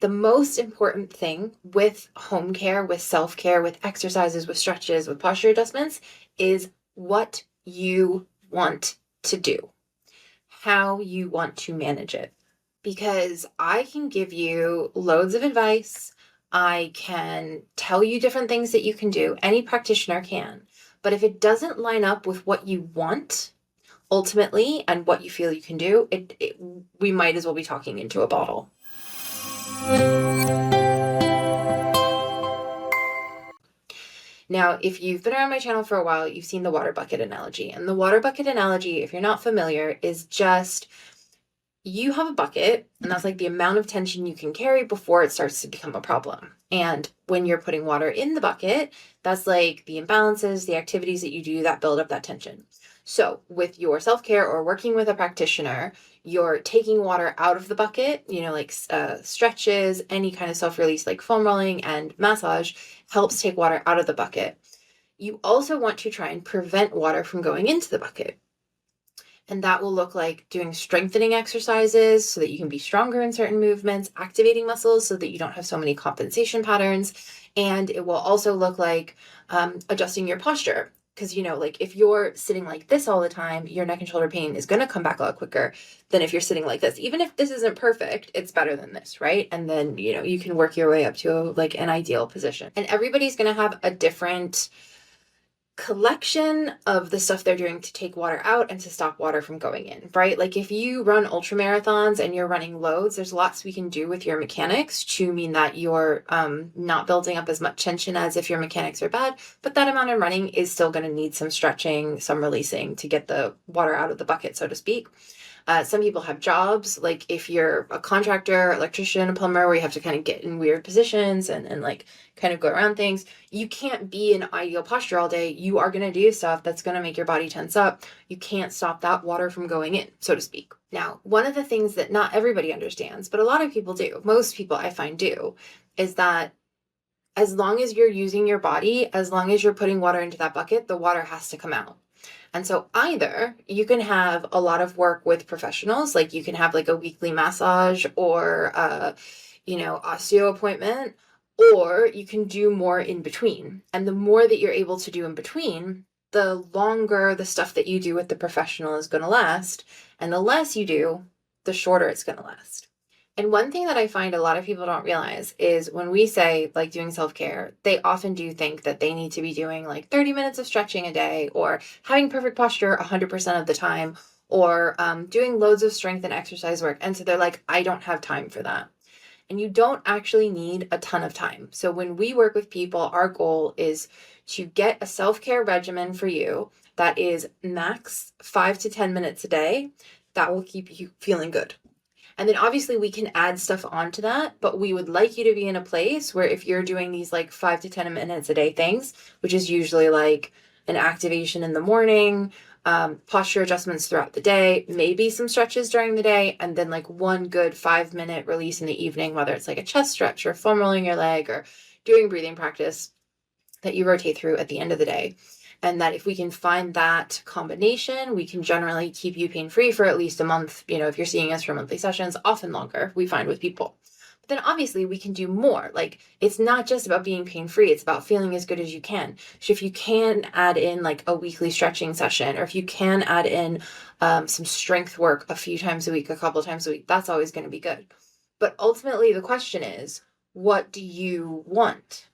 the most important thing with home care, with self-care, with exercises, with stretches, with posture adjustments is what you want to do, how you want to manage it. Because I can give you loads of advice. I can tell you different things that you can do. Any practitioner can. But if it doesn't line up with what you want ultimately and what you feel you can do, we might as well be talking into a bottle. Now, if you've been around my channel for a while, you've seen the water bucket analogy. And the water bucket analogy, if you're not familiar, is just you have a bucket, and that's like the amount of tension you can carry before it starts to become a problem. And when you're putting water in the bucket, that's like the imbalances, the activities that you do that build up that tension. So with your self-care or working with a practitioner, you're taking water out of the bucket, like stretches, any kind of self-release like foam rolling and massage helps take water out of the bucket. You also want to try and prevent water from going into the bucket. And that will look like doing strengthening exercises so that you can be stronger in certain movements, activating muscles so that you don't have so many compensation patterns. And it will also look like adjusting your posture. Because, like if you're sitting like this all the time, your neck and shoulder pain is going to come back a lot quicker than if you're sitting like this. Even if this isn't perfect, it's better than this, right? And then, you can work your way up to like an ideal position. And everybody's going to have a different collection of the stuff they're doing to take water out and to stop water from going in, right? Like if you run ultra marathons and you're running loads, there's lots we can do with your mechanics to mean that you're not building up as much tension as if your mechanics are bad, but that amount of running is still going to need some stretching, some releasing to get the water out of the bucket, so to speak. Some people have jobs, like if you're a contractor, electrician, a plumber, where you have to kind of get in weird positions and like kind of go around things. You can't be in ideal posture all day. You are going to do stuff that's going to make your body tense up. You can't stop that water from going in, so to speak. Now, one of the things that not everybody understands, but a lot of people do, most people I find do, is that as long as you're using your body, as long as you're putting water into that bucket, the water has to come out. And so either you can have a lot of work with professionals, like you can have like a weekly massage or osteo appointment, or you can do more in between. And the more that you're able to do in between, the longer the stuff that you do with the professional is going to last. And the less you do, the shorter it's going to last. And one thing that I find a lot of people don't realize is when we say like doing self-care, they often do think that they need to be doing like 30 minutes of stretching a day or having perfect posture 100% of the time or doing loads of strength and exercise work. And so they're like, I don't have time for that. And you don't actually need a ton of time. So when we work with people, our goal is to get a self-care regimen for you that is max 5 to 10 minutes a day that will keep you feeling good. And then obviously we can add stuff onto that, but we would like you to be in a place where if you're doing these like 5 to 10 minutes a day things, which is usually like an activation in the morning, posture adjustments throughout the day, maybe some stretches during the day, and then like one good 5-minute release in the evening, whether it's like a chest stretch or foam rolling your leg or doing breathing practice that you rotate through at the end of the day. And that if we can find that combination, we can generally keep you pain-free for at least a month. If you're seeing us for monthly sessions, often longer, we find with people. But then obviously we can do more. Like it's not just about being pain-free. It's about feeling as good as you can. So if you can add in like a weekly stretching session, or if you can add in some strength work a few times a week, a couple of times a week, that's always going to be good. But ultimately the question is, what do you want?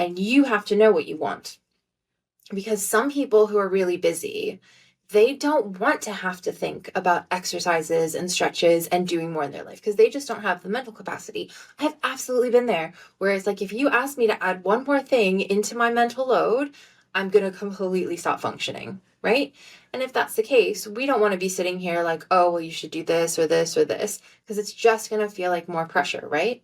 And you have to know what you want. Because some people who are really busy, they don't want to have to think about exercises and stretches and doing more in their life because they just don't have the mental capacity. I've absolutely been there. Whereas like if you ask me to add one more thing into my mental load, I'm going to completely stop functioning, right? And if that's the case, we don't want to be sitting here like, oh, well, you should do this or this or this, because it's just going to feel like more pressure, right?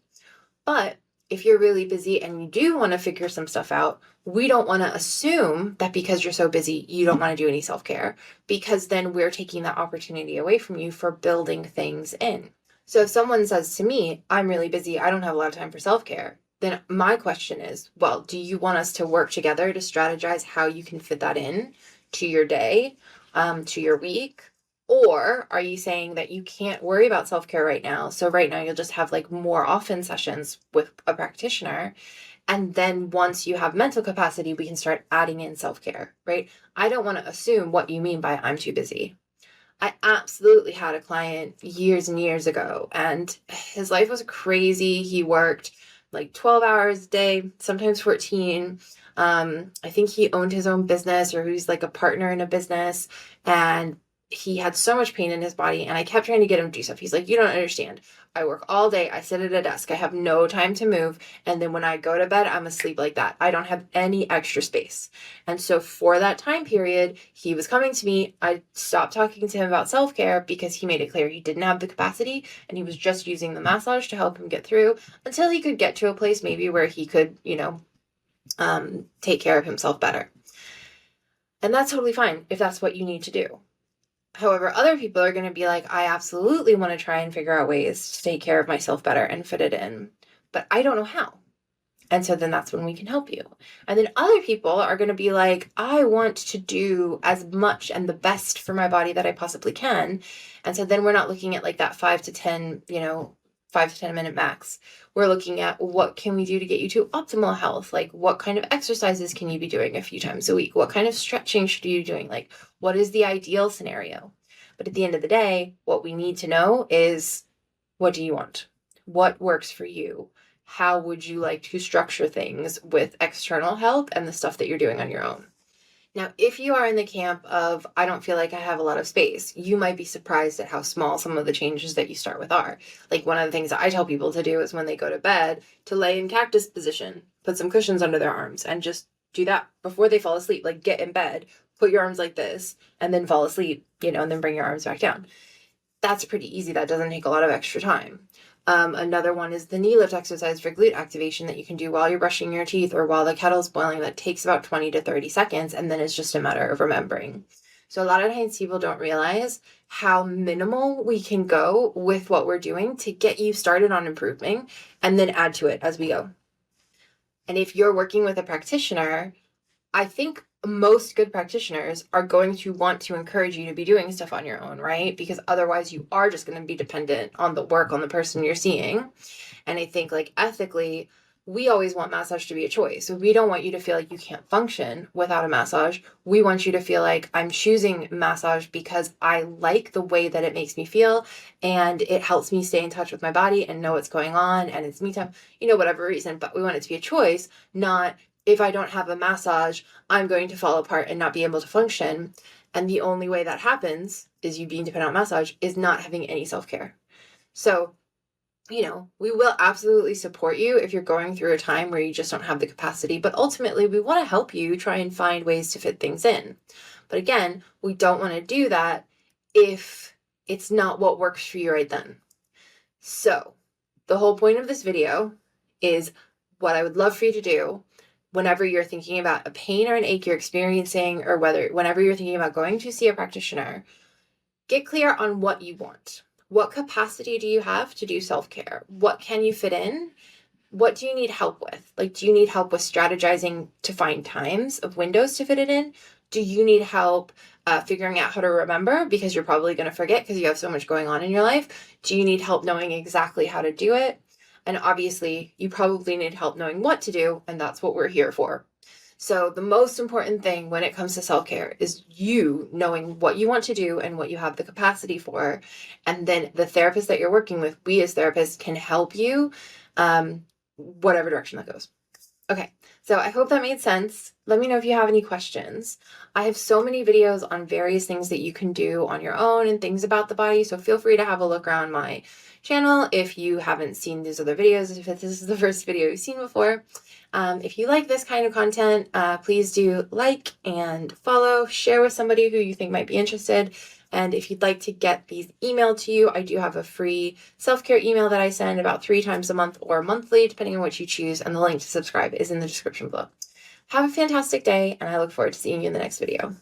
But if you're really busy and you do want to figure some stuff out, we don't want to assume that because you're so busy, you don't want to do any self-care, because then we're taking that opportunity away from you for building things in. So if someone says to me, I'm really busy, I don't have a lot of time for self-care, then my question is, well, do you want us to work together to strategize how you can fit that in to your day, to your week, Or are you saying that you can't worry about self-care right now? So right now you'll just have like more often sessions with a practitioner. And then once you have mental capacity, we can start adding in self-care, right? I don't want to assume what you mean by I'm too busy. I absolutely had a client years and years ago, and his life was crazy. He worked like 12 hours a day, sometimes 14. I think he owned his own business, or he was like a partner in a business, and he had so much pain in his body. And I kept trying to get him to do stuff. He's like, you don't understand. I work all day. I sit at a desk. I have no time to move. And then when I go to bed, I'm asleep like that. I don't have any extra space. And so for that time period, he was coming to me. I stopped talking to him about self-care because he made it clear he didn't have the capacity, and he was just using the massage to help him get through until he could get to a place maybe where he could, take care of himself better. And that's totally fine if that's what you need to do. However, other people are going to be like, I absolutely want to try and figure out ways to take care of myself better and fit it in, but I don't know how. And so then that's when we can help you. And then other people are going to be like, I want to do as much and the best for my body that I possibly can. And so then we're not looking at like that 5 to 10 minute max. We're looking at what can we do to get you to optimal health? Like what kind of exercises can you be doing a few times a week? What kind of stretching should you be doing? Like what is the ideal scenario? But at the end of the day, what we need to know is, what do you want? What works for you? How would you like to structure things with external help and the stuff that you're doing on your own? Now, if you are in the camp of, I don't feel like I have a lot of space, you might be surprised at how small some of the changes that you start with are. Like one of the things that I tell people to do is when they go to bed, to lay in cactus position, put some cushions under their arms, and just do that before they fall asleep. Like get in bed, put your arms like this, and then fall asleep, and then bring your arms back down. That's pretty easy. That doesn't take a lot of extra time. Another one is the knee lift exercise for glute activation that you can do while you're brushing your teeth or while the kettle's boiling. That takes about 20 to 30 seconds, and then it's just a matter of remembering. So a lot of times people don't realize how minimal we can go with what we're doing to get you started on improving and then add to it as we go. And if you're working with a practitioner, I think most good practitioners are going to want to encourage you to be doing stuff on your own, right? Because otherwise you are just going to be dependent on the work on the person you're seeing. And I think like ethically, we always want massage to be a choice. So we don't want you to feel like you can't function without a massage. We want you to feel like I'm choosing massage because I like the way that it makes me feel and it helps me stay in touch with my body and know what's going on and it's me time, whatever reason. But we want it to be a choice, not if I don't have a massage, I'm going to fall apart and not be able to function. And the only way that happens is you being dependent on massage is not having any self-care. So, we will absolutely support you if you're going through a time where you just don't have the capacity. But ultimately, we want to help you try and find ways to fit things in. But again, we don't want to do that if it's not what works for you right then. So the whole point of this video is what I would love for you to do whenever you're thinking about a pain or an ache you're experiencing, or whenever you're thinking about going to see a practitioner, get clear on what you want. What capacity do you have to do self-care? What can you fit in? What do you need help with? Like, do you need help with strategizing to find times of windows to fit it in? Do you need help figuring out how to remember because you're probably going to forget because you have so much going on in your life? Do you need help knowing exactly how to do it? And obviously, you probably need help knowing what to do, and that's what we're here for. So the most important thing when it comes to self-care is you knowing what you want to do and what you have the capacity for. And then the therapist that you're working with, we as therapists can help you whatever direction that goes. Okay, so I hope that made sense. Let me know if you have any questions. I have so many videos on various things that you can do on your own and things about the body, so feel free to have a look around my channel if you haven't seen these other videos, if this is the first video you've seen before. If you like this kind of content, please do like and follow, share with somebody who you think might be interested. And if you'd like to get these emailed to you, I do have a free self-care email that I send about 3 times a month or monthly, depending on what you choose. And the link to subscribe is in the description below. Have a fantastic day, and I look forward to seeing you in the next video.